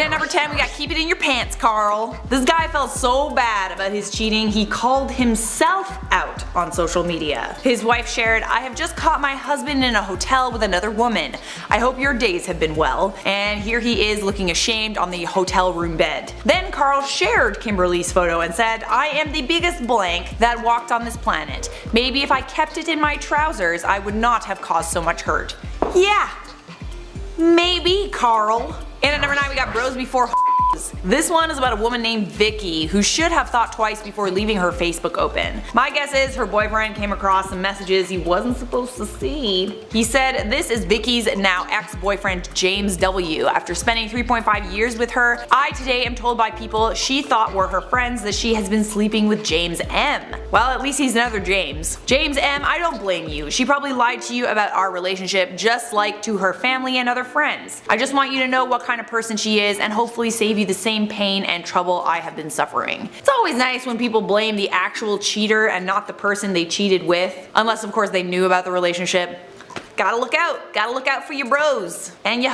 In at number 10, we got Keep It In Your Pants, Carl. This guy felt so bad about his cheating, he called himself out on social media. His wife shared, "I have just caught my husband in a hotel with another woman. I hope your days have been well." And here he is looking ashamed on the hotel room bed. Then Carl shared Kimberly's photo and said, "I am the biggest blank that walked on this planet. Maybe if I kept it in my trousers, I would not have caused so much hurt." Yeah, maybe, Carl. And at number 9, we got Bros Before Hoes. This one is about a woman named Vicky who should have thought twice before leaving her Facebook open. My guess is her boyfriend came across some messages he wasn't supposed to see. He said, "This is Vicky's now ex-boyfriend James W. After spending 3.5 years with her, I today am told by people she thought were her friends that she has been sleeping with James M." Well, at least he's another James. James M, I don't blame you. She probably lied to you about our relationship just like to her family and other friends. I just want you to know what kind of person she is and hopefully save you the same pain and trouble I have been suffering. It's always nice when people blame the actual cheater and not the person they cheated with, unless of course they knew about the relationship. Gotta look out for your bros and your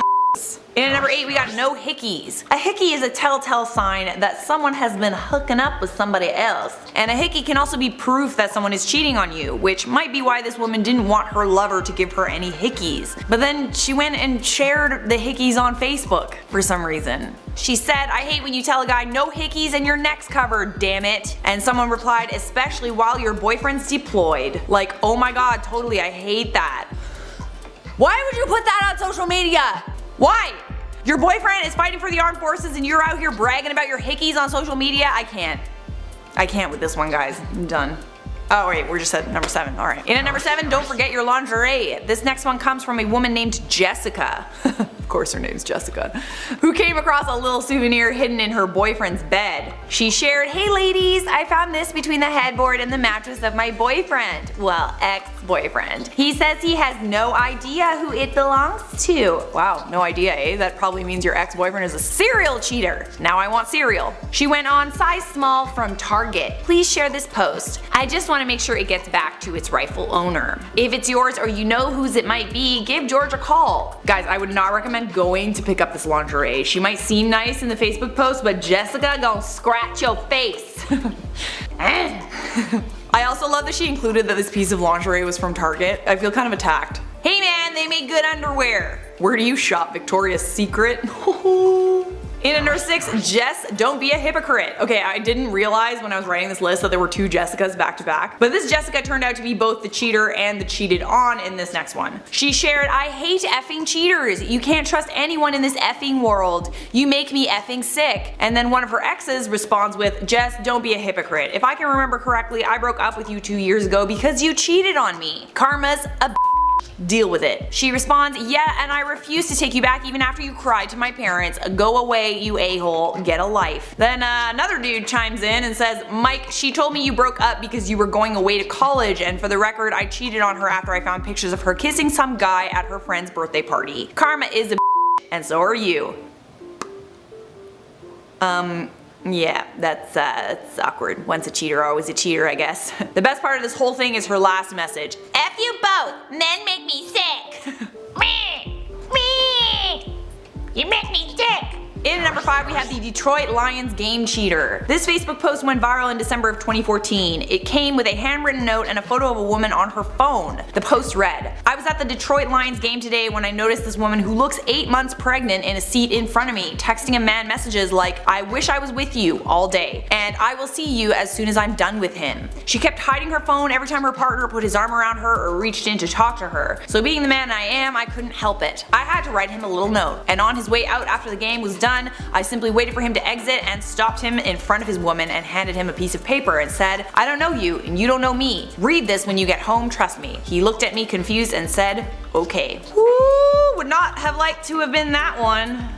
In at number 8, we got no hickeys. A hickey is a telltale sign that someone has been hooking up with somebody else. And a hickey can also be proof that someone is cheating on you, which might be why this woman didn't want her lover to give her any hickeys. But then she went and shared the hickeys on Facebook for some reason. She said, "I hate when you tell a guy no hickeys and your neck's covered, damn it." And someone replied, "Especially while your boyfriend's deployed." Like, oh my god, totally, I hate that. Why would you put that on social media? Why? Your boyfriend is fighting for the armed forces and you're out here bragging about your hickeys on social media? I can't with this one, guys. I'm done. Oh wait, we're just at number 7, alright. In at number 7, don't forget your lingerie. This next one comes from a woman named Jessica. Of course her name's Jessica. Who came across a little souvenir hidden in her boyfriend's bed. She shared, "Hey ladies, I found this between the headboard and the mattress of my boyfriend." Well, ex-boyfriend. He says he has no idea who it belongs to. Wow, no idea, eh? That probably means your ex-boyfriend is a serial cheater. Now I want cereal. She went on, "Size small from Target. Please share this post. I just want to make sure it gets back to its rightful owner. If it's yours or you know whose it might be, give George a call." Guys, I would not recommend going to pick up this lingerie. She might seem nice in the Facebook post, but Jessica gon' scratch your face. I also love that she included that this piece of lingerie was from Target. I feel kind of attacked. Hey man, they make good underwear. Where do you shop, Victoria's Secret? In at number 6, Jess, don't be a hypocrite. Okay, I didn't realize when I was writing this list that there were 2 Jessicas back to back, but this Jessica turned out to be both the cheater and the cheated on in this next one. She shared, "I hate effing cheaters. You can't trust anyone in this effing world. You make me effing sick." And then one of her exes responds with, "Jess, don't be a hypocrite. If I can remember correctly, I broke up with you 2 years ago because you cheated on me. Karma's a deal with it." She responds, "Yeah, and I refuse to take you back even after you cried to my parents. Go away, you a-hole. Get a life." Then another dude chimes in and says, "Mike, she told me you broke up because you were going away to college, and for the record, I cheated on her after I found pictures of her kissing some guy at her friend's birthday party. Karma is a and so are you." Yeah, that's awkward. Once a cheater, always a cheater, I guess. The best part of this whole thing is her last message. "F you both, men make me sick." You make me sick. In at number 5, we have the Detroit Lions game cheater. This Facebook post went viral in December of 2014. It came with a handwritten note and a photo of a woman on her phone. The post read, "I was at the Detroit Lions game today when I noticed this woman who looks 8 months pregnant in a seat in front of me, texting a man messages like, 'I wish I was with you all day, and I will see you as soon as I'm done with him.' She kept hiding her phone every time her partner put his arm around her or reached in to talk to her. So being the man I am, I couldn't help it. I had to write him a little note, and on his way out after the game was done, I simply waited for him to exit and stopped him in front of his woman and handed him a piece of paper and said, 'I don't know you and you don't know me. Read this when you get home, trust me.' He looked at me confused and said, 'Okay.'" Ooh, would not have liked to have been that one.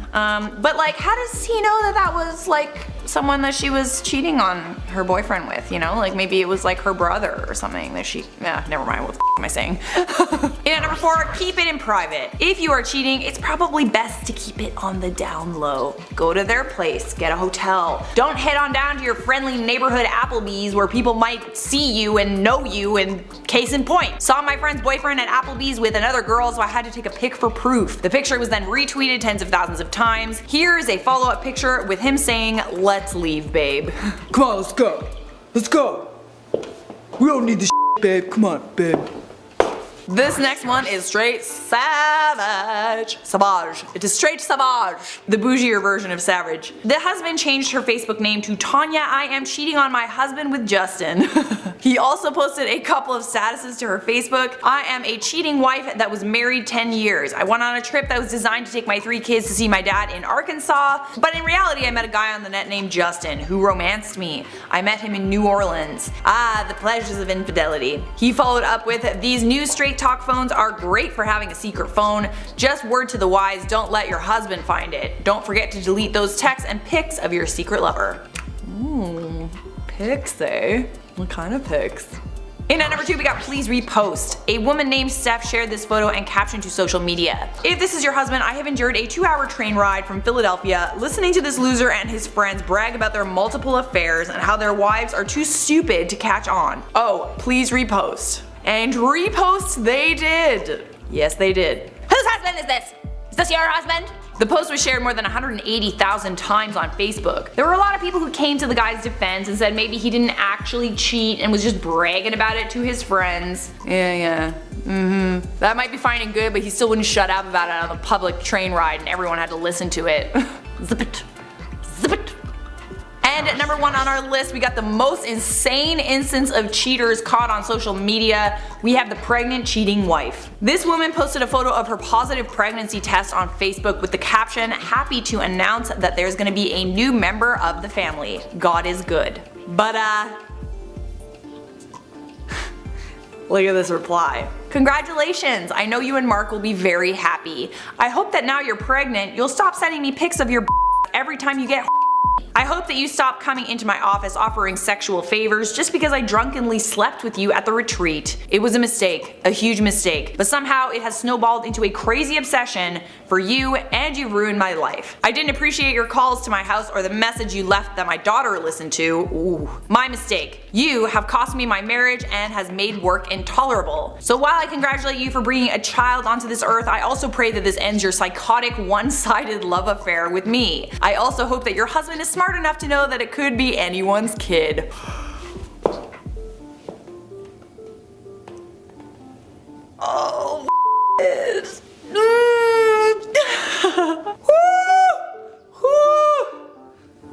But like, how does he know that that was like someone that she was cheating on her boyfriend with, you know? Like maybe it was like her brother or something that she, never mind, what the am I saying? And number 4, keep it in private. If you are cheating, it's probably best to keep it on the down low. Go to their place, get a hotel. Don't head on down to your friendly neighborhood Applebee's where people might see you and know you, and case in point. Saw my friend's boyfriend at Applebee's with another girl, so I had to take a pic for proof. The picture was then retweeted tens of thousands of times. Here's a follow-up picture with him saying, "Let's leave, babe." Come on, let's go. Let's go. We don't need this shit, babe. Come on, babe. This next one is straight savage. Savage. It is straight savage. The bougier version of savage. The husband changed her Facebook name to Tanya. I am cheating on my husband with Justin. He also posted a couple of statuses to her Facebook. I am a cheating wife that was married 10 years. I went on a trip that was designed to take my 3 kids to see my dad in Arkansas, but in reality I met a guy on the net named Justin who romanced me. I met him in New Orleans. Ah, the pleasures of infidelity. He followed up with, these new straight talk phones are great for having a secret phone. Just word to the wise, don't let your husband find it. Don't forget to delete those texts and pics of your secret lover. Ooh, pics, eh? What kind of pics? And at number 2 we got please repost. A woman named Steph shared this photo and caption to social media. If this is your husband, I have endured a 2-hour train ride from Philadelphia listening to this loser and his friends brag about their multiple affairs and how their wives are too stupid to catch on. Oh, please repost. And repost they did. Yes, they did. Whose husband is this? Is this your husband? The post was shared more than 180,000 times on Facebook. There were a lot of people who came to the guy's defense and said maybe he didn't actually cheat and was just bragging about it to his friends. Yeah. That might be fine and good, but he still wouldn't shut up about it on the public train ride and everyone had to listen to it. Zip it. Zip it. And at number 1 on our list, we got the most insane instance of cheaters caught on social media. We have the pregnant cheating wife. This woman posted a photo of her positive pregnancy test on Facebook with the caption, happy to announce that there's gonna be a new member of the family. God is good. But look at this reply. Congratulations, I know you and Mark will be very happy. I hope that now you're pregnant, you'll stop sending me pics of your every time you get I hope that you stop coming into my office offering sexual favors just because I drunkenly slept with you at the retreat. It was a mistake, a huge mistake, but somehow it has snowballed into a crazy obsession for you and you've ruined my life. I didn't appreciate your calls to my house or the message you left that my daughter listened to. Ooh, my mistake. You have cost me my marriage and has made work intolerable. So while I congratulate you for bringing a child onto this earth, I also pray that this ends your psychotic one-sided love affair with me. I also hope that your husband is smart enough to know that it could be anyone's kid. Oh,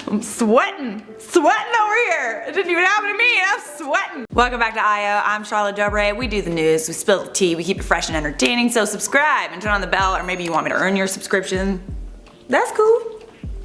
I'm sweating over here. It didn't even happen to me, I'm sweating. Welcome back to IO, I'm Charlotte Dobre. We do the news, we spill the tea, we keep it fresh and entertaining, so subscribe and turn on the bell, or maybe you want me to earn your subscription. That's cool.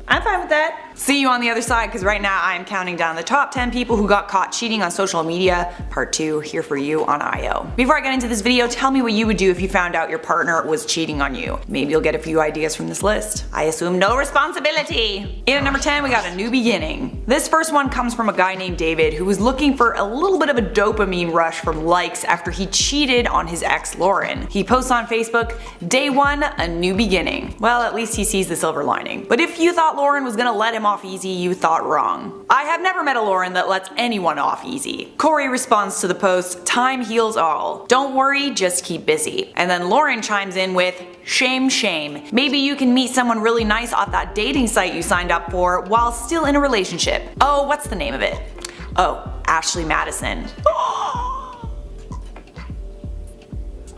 I'm fine with that. See you on the other side, because right now I am counting down the top 10 people who got caught cheating on social media, part 2 here for you on IO. Before I get into this video, tell me what you would do if you found out your partner was cheating on you. Maybe you'll get a few ideas from this list. I assume no responsibility. In at number 10 we got a new beginning. This first one comes from a guy named David who was looking for a little bit of a dopamine rush from likes after he cheated on his ex Lauren. He posts on Facebook, day 1, a new beginning. Well, at least he sees the silver lining. But if you thought Lauren was gonna let him off easy, you thought wrong. I have never met a Lauren that lets anyone off easy. Corey responds to the post, time heals all. Don't worry, just keep busy. And then Lauren chimes in with, shame, shame. Maybe you can meet someone really nice off that dating site you signed up for while still in a relationship. Oh, what's the name of it? Oh, Ashley Madison.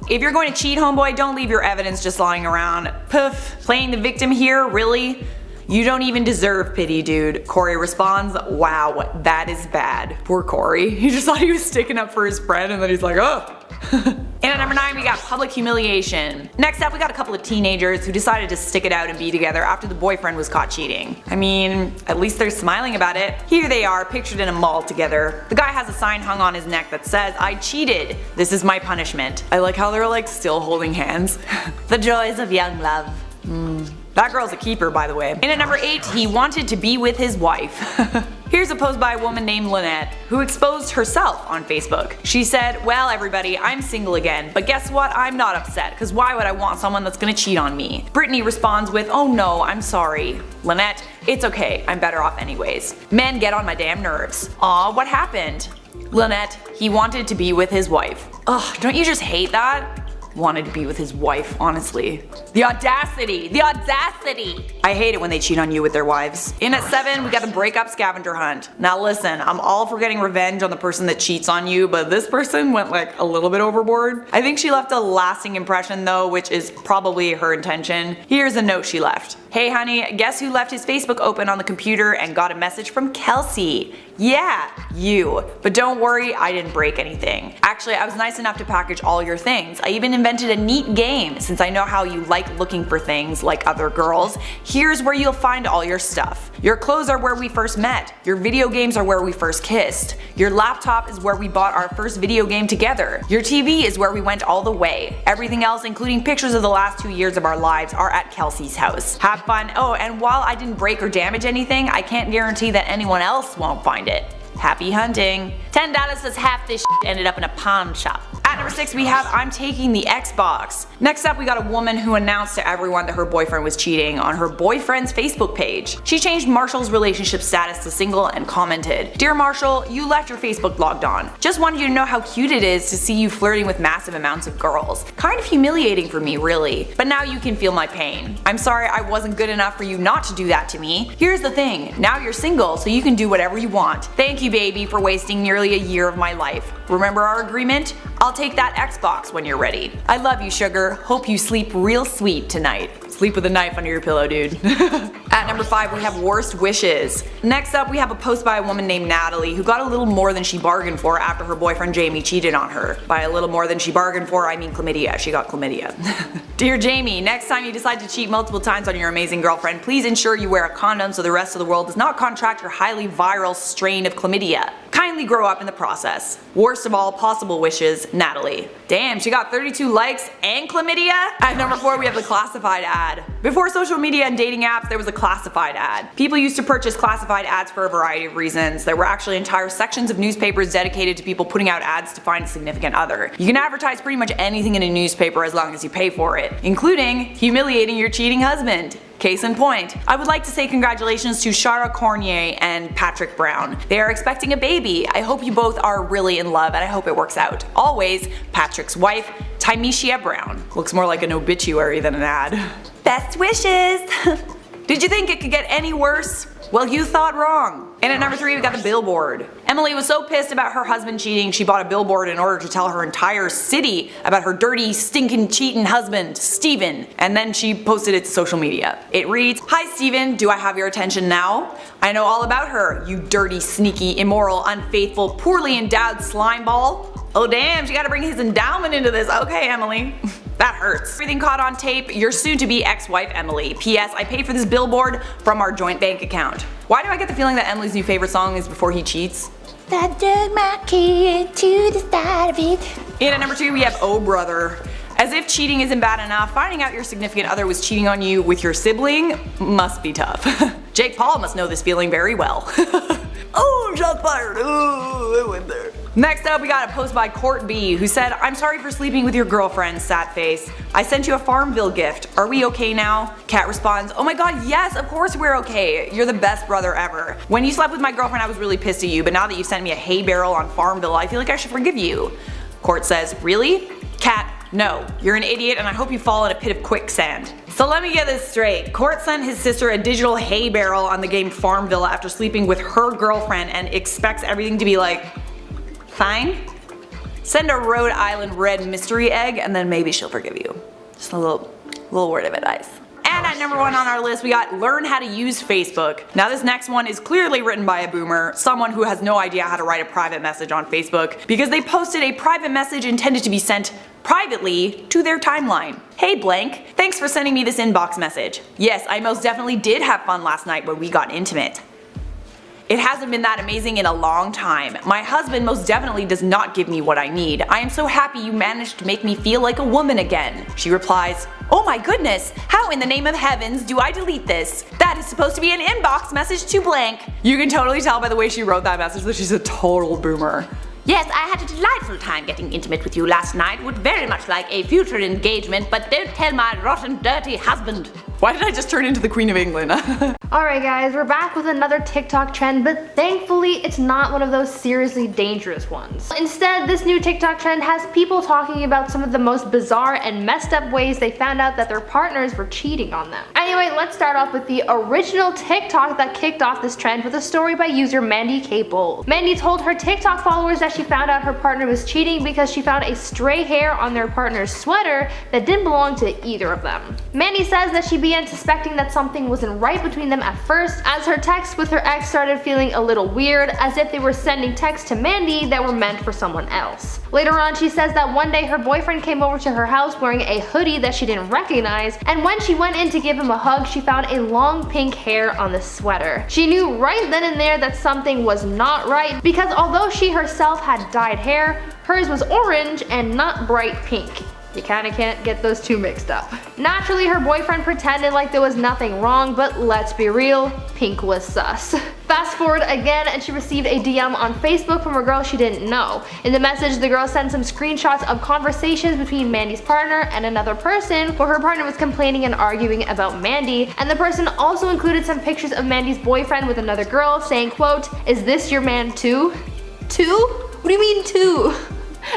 If you're going to cheat, homeboy, don't leave your evidence just lying around. Poof, playing the victim here, really? You don't even deserve pity, dude. Corey responds, wow, that is bad. Poor Corey. He just thought he was sticking up for his friend and then he's like, oh. And at number 9 we got public humiliation. Next up we got a couple of teenagers who decided to stick it out and be together after the boyfriend was caught cheating. I mean, at least they're smiling about it. Here they are, pictured in a mall together. The guy has a sign hung on his neck that says, I cheated. This is my punishment. I like how they're like still holding hands. The joys of young love. That girl's a keeper, by the way. In at number 8, he wanted to be with his wife. Here's a post by a woman named Lynette, who exposed herself on Facebook. She said, well everybody, I'm single again, but guess what? I'm not upset, cause why would I want someone that's gonna cheat on me? Brittany responds with, oh no, I'm sorry. Lynette, it's okay, I'm better off anyways. Men get on my damn nerves. Aw, what happened? Lynette, he wanted to be with his wife. Ugh, don't you just hate that? Wanted to be with his wife, honestly. The audacity! The audacity! I hate it when they cheat on you with their wives. In at 7, we got the breakup scavenger hunt. Now listen, I'm all for getting revenge on the person that cheats on you, but this person went like a little bit overboard. I think she left a lasting impression though, which is probably her intention. Here's a note she left. Hey honey, guess who left his Facebook open on the computer and got a message from Kelsey? Yeah, you. But don't worry, I didn't break anything. Actually, I was nice enough to package all your things. I even invented a neat game. Since I know how you like looking for things like other girls, here's where you'll find all your stuff. Your clothes are where we first met. Your video games are where we first kissed. Your laptop is where we bought our first video game together. Your TV is where we went all the way. Everything else, including pictures of the last 2 years of our lives, are at Kelsey's house. Have fun. Oh, and while I didn't break or damage anything, I can't guarantee that anyone else won't find it. Happy hunting. $10 says half this shit ended up in a pawn shop. At number 6 we have I'm taking the Xbox. Next up we got a woman who announced to everyone that her boyfriend was cheating on her boyfriend's Facebook page. She changed Marshall's relationship status to single and commented, Dear Marshall, you left your Facebook logged on. Just wanted you to know how cute it is to see you flirting with massive amounts of girls. Kind of humiliating for me really, but now you can feel my pain. I'm sorry I wasn't good enough for you not to do that to me. Here's the thing, now you're single so you can do whatever you want. Thank you baby for wasting nearly a year of my life. Remember our agreement? I'll take that Xbox when you're ready. I love you sugar, hope you sleep real sweet tonight. Sleep with a knife under your pillow, dude. At number 5 we have worst wishes. Next up we have a post by a woman named Natalie who got a little more than she bargained for after her boyfriend Jamie cheated on her. By a little more than she bargained for, I mean chlamydia. She got chlamydia. Dear Jamie, next time you decide to cheat multiple times on your amazing girlfriend, please ensure you wear a condom so the rest of the world does not contract your highly viral strain of chlamydia. Kindly grow up in the process. Worst of all possible wishes, Natalie. Damn, she got 32 likes and chlamydia? At number 4 we have the classified ad. Before social media and dating apps, there was a classified ad. People used to purchase classified ads for a variety of reasons. There were actually entire sections of newspapers dedicated to people putting out ads to find a significant other. You can advertise pretty much anything in a newspaper as long as you pay for it, including humiliating your cheating husband. Case in point, I would like to say congratulations to Shara Cornier and Patrick Brown. They are expecting a baby. I hope you both are really in love and I hope it works out. Always, Patrick's wife, Timeshia Brown. Looks more like an obituary than an ad. Best wishes! Did you think it could get any worse? Well, you thought wrong. And at number 3 we got the billboard. Emily was so pissed about her husband cheating she bought a billboard in order to tell her entire city about her dirty, stinking, cheating husband, Steven. And then she posted it to social media. It reads, Hi Steven, do I have your attention now? I know all about her, you dirty, sneaky, immoral, unfaithful, poorly endowed slime ball. Oh damn, she gotta bring his endowment into this. Okay, Emily. That hurts. Everything caught on tape, your soon-to-be ex-wife Emily. P.S. I paid for this billboard from our joint bank account. Why do I get the feeling that Emily's new favorite song is Before He Cheats? That dug my key to the side of it. And at number 2 we have Oh Brother. As if cheating isn't bad enough, finding out your significant other was cheating on you with your sibling must be tough. Jake Paul must know this feeling very well. Oh, shots fired. Oh, I went there. Next up we got a post by Court B who said, I'm sorry for sleeping with your girlfriend, sad face. I sent you a Farmville gift. Are we okay now? Kat responds, oh my god, yes, of course we're okay. You're the best brother ever. When you slept with my girlfriend I was really pissed at you, but now that you sent me a hay barrel on Farmville I feel like I should forgive you. Court says, really? Kat, no. You're an idiot and I hope you fall in a pit of quicksand. So let me get this straight. Court sent his sister a digital hay barrel on the game Farmville after sleeping with her girlfriend and expects everything to be like, fine? Send a Rhode Island red mystery egg and then maybe she'll forgive you. Just a little word of advice. And at number 1 on our list we got learn how to use Facebook. Now this next one is clearly written by a boomer, someone who has no idea how to write a private message on Facebook, because they posted a private message intended to be sent privately to their timeline. Hey blank, thanks for sending me this inbox message. Yes, I most definitely did have fun last night when we got intimate. It hasn't been that amazing in a long time. My husband most definitely does not give me what I need. I am so happy you managed to make me feel like a woman again. She replies, "Oh my goodness, how in the name of heavens do I delete this? That is supposed to be an inbox message to blank." You can totally tell by the way she wrote that message that she's a total boomer. "Yes, I had a delightful time getting intimate with you last night. Would very much like a future engagement, but don't tell my rotten, dirty husband." Why did I just turn into the Queen of England? Alright guys, we're back with another TikTok trend, but thankfully it's not one of those seriously dangerous ones. Instead, this new TikTok trend has people talking about some of the most bizarre and messed up ways they found out that their partners were cheating on them. Anyway, let's start off with the original TikTok that kicked off this trend with a story by user Mandy K. Bold. Mandy told her TikTok followers that she found out her partner was cheating because she found a stray hair on their partner's sweater that didn't belong to either of them. Mandy says that she began suspecting that something wasn't right between them at first, as her texts with her ex started feeling a little weird, as if they were sending texts to Mandy that were meant for someone else. Later on, she says that one day her boyfriend came over to her house wearing a hoodie that she didn't recognize, and when she went in to give him a hug, she found a long pink hair on the sweater. She knew right then and there that something was not right, because although she herself had dyed hair, hers was orange and not bright pink. You kinda can't get those two mixed up. Naturally, her boyfriend pretended like there was nothing wrong, but let's be real, pink was sus. Fast forward again, and she received a DM on Facebook from a girl she didn't know. In the message, the girl sent some screenshots of conversations between Mandy's partner and another person, where her partner was complaining and arguing about Mandy, and the person also included some pictures of Mandy's boyfriend with another girl, saying, quote, "Is this your man too?" Two? What do you mean two?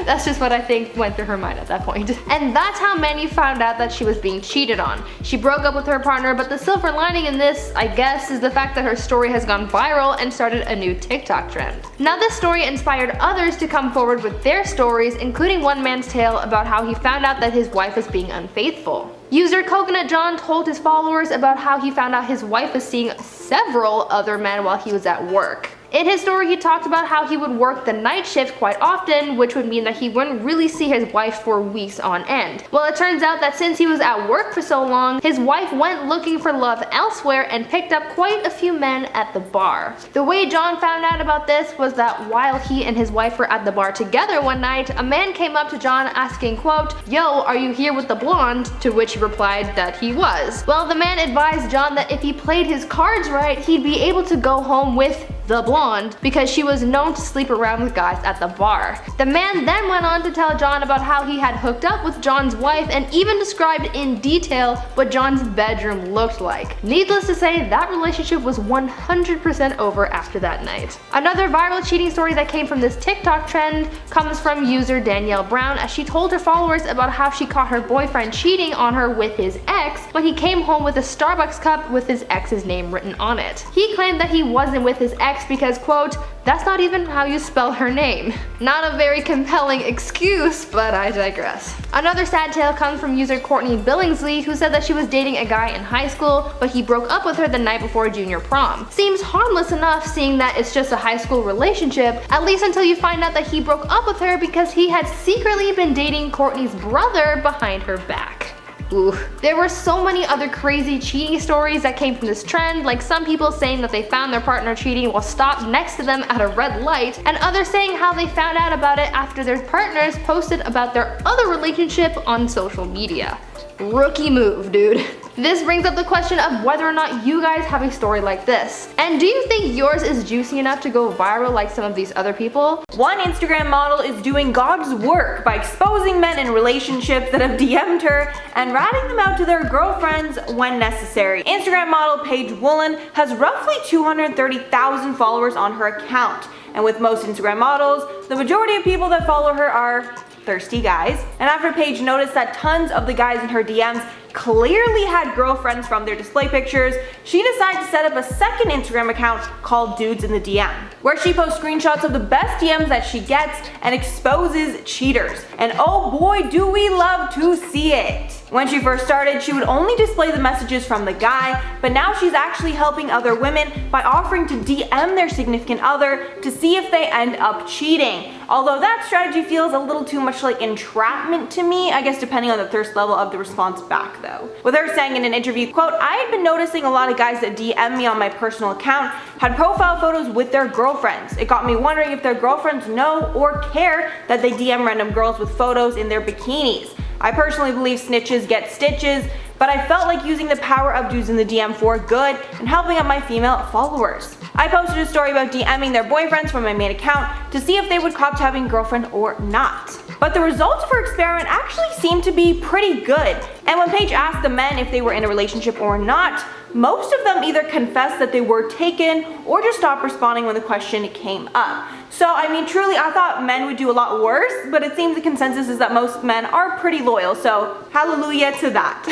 That's just what I think went through her mind at that point. And that's how Mandy found out that she was being cheated on. She broke up with her partner, but the silver lining in this, I guess, is the fact that her story has gone viral and started a new TikTok trend. Now this story inspired others to come forward with their stories, including one man's tale about how he found out that his wife was being unfaithful. User Coconut John told his followers about how he found out his wife was seeing several other men while he was at work. In his story, he talked about how he would work the night shift quite often, which would mean that he wouldn't really see his wife for weeks on end. Well, it turns out that since he was at work for so long, his wife went looking for love elsewhere and picked up quite a few men at the bar. The way John found out about this was that while he and his wife were at the bar together one night, a man came up to John asking, quote, "Yo, are you here with the blonde?" To which he replied that he was. Well, the man advised John that if he played his cards right, he'd be able to go home with the blonde, because she was known to sleep around with guys at the bar. The man then went on to tell John about how he had hooked up with John's wife and even described in detail what John's bedroom looked like. Needless to say, that relationship was 100% over after that night. Another viral cheating story that came from this TikTok trend comes from user Danielle Brown, as she told her followers about how she caught her boyfriend cheating on her with his ex when he came home with a Starbucks cup with his ex's name written on it. He claimed that he wasn't with his ex because, quote, "That's not even how you spell her name." Not a very compelling excuse, but I digress. Another sad tale comes from user Courtney Billingsley, who said that she was dating a guy in high school, but he broke up with her the night before junior prom. Seems harmless enough, seeing that it's just a high school relationship, at least until you find out that he broke up with her because he had secretly been dating Courtney's brother behind her back. Ooh. There were so many other crazy cheating stories that came from this trend, like some people saying that they found their partner cheating while stopped next to them at a red light, and others saying how they found out about it after their partners posted about their other relationship on social media. Rookie move, dude. This brings up the question of whether or not you guys have a story like this. And do you think yours is juicy enough to go viral like some of these other people? One Instagram model is doing God's work by exposing men in relationships that have DM'd her and ratting them out to their girlfriends when necessary. Instagram model Paige Woolen has roughly 230,000 followers on her account. And with most Instagram models, the majority of people that follow her are thirsty guys. And after Paige noticed that tons of the guys in her DMs clearly had girlfriends from their display pictures, she decided to set up a second Instagram account called Dudes in the DM, where she posts screenshots of the best DMs that she gets and exposes cheaters. And oh boy, do we love to see it! When she first started, she would only display the messages from the guy, but now she's actually helping other women by offering to DM their significant other to see if they end up cheating. Although that strategy feels a little too much like entrapment to me, I guess depending on the thirst level of the response back though. With her saying in an interview, quote, "I had been noticing a lot of guys that DM me on my personal account had profile photos with their girlfriends. It got me wondering if their girlfriends know or care that they DM random girls with photos in their bikinis. I personally believe snitches get stitches, but I felt like using the power of dudes in the DM for good and helping out my female followers. I posted a story about DMing their boyfriends from my main account to see if they would cop to having a girlfriend or not. But the results of her experiment actually seemed to be pretty good. And when Paige asked the men if they were in a relationship or not, most of them either confessed that they were taken or just stopped responding when the question came up. So I mean, truly, I thought men would do a lot worse, but it seems the consensus is that most men are pretty loyal, so hallelujah to that.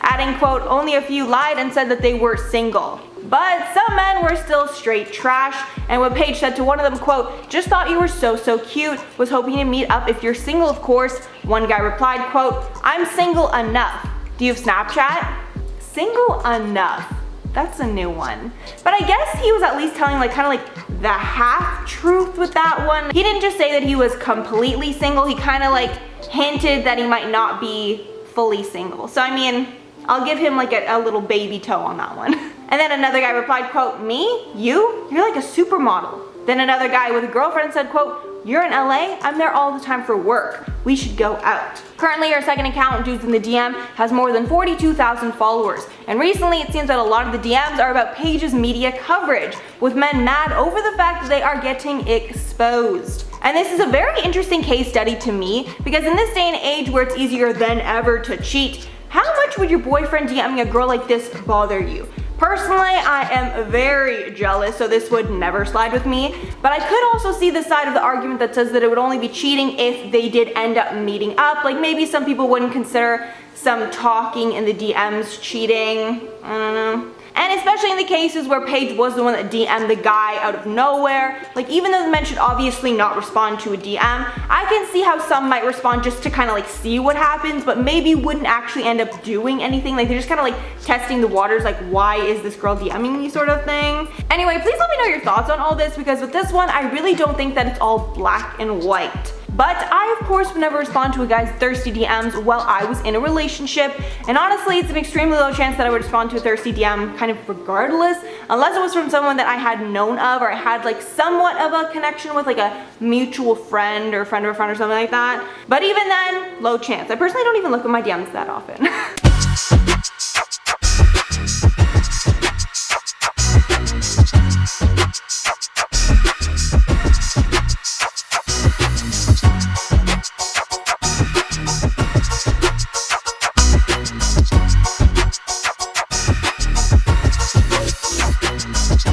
Adding, quote, "Only a few lied and said that they were single. But some men were still straight trash, and when Paige said to one of them, quote, "Just thought you were so cute, was hoping to meet up if you're single of course," one guy replied, quote, "I'm single enough. Do you have Snapchat?" Single enough. That's a new one. But I guess he was at least telling like kind of like the half truth with that one. He didn't just say that he was completely single, he kind of like hinted that he might not be fully single. So I mean, I'll give him like a little baby toe on that one. And then another guy replied, quote, "Me? You? You're like a supermodel." Then another guy with a girlfriend said, quote, "You're in LA? I'm there all the time for work. We should go out." Currently, her second account, Dudes in the DM, has more than 42,000 followers. And recently, it seems that a lot of the DMs are about Paige's media coverage, with men mad over the fact that they are getting exposed. And this is a very interesting case study to me, because in this day and age where it's easier than ever to cheat, how much would your boyfriend DMing a girl like this bother you? Personally, I am very jealous, so this would never slide with me. But I could also see the side of the argument that says that it would only be cheating if they did end up meeting up. Like maybe some people wouldn't consider some talking in the DMs cheating. I don't know. And especially in the cases where Paige was the one that DM'd the guy out of nowhere, like even though the men should obviously not respond to a DM, I can see how some might respond just to kind of like see what happens, but maybe wouldn't actually end up doing anything. Like they're just kind of like testing the waters, like why is this girl DMing me sort of thing. Anyway, please let me know your thoughts on all this, because with this one, I really don't think that it's all black and white. But I, of course, would never respond to a guy's thirsty DMs while I was in a relationship. And honestly, it's an extremely low chance that I would respond to a thirsty DM kind of regardless, unless it was from someone that I had known of, or I had like somewhat of a connection with, like a mutual friend or friend of a friend or something like that. But even then, low chance. I personally don't even look at my DMs that often.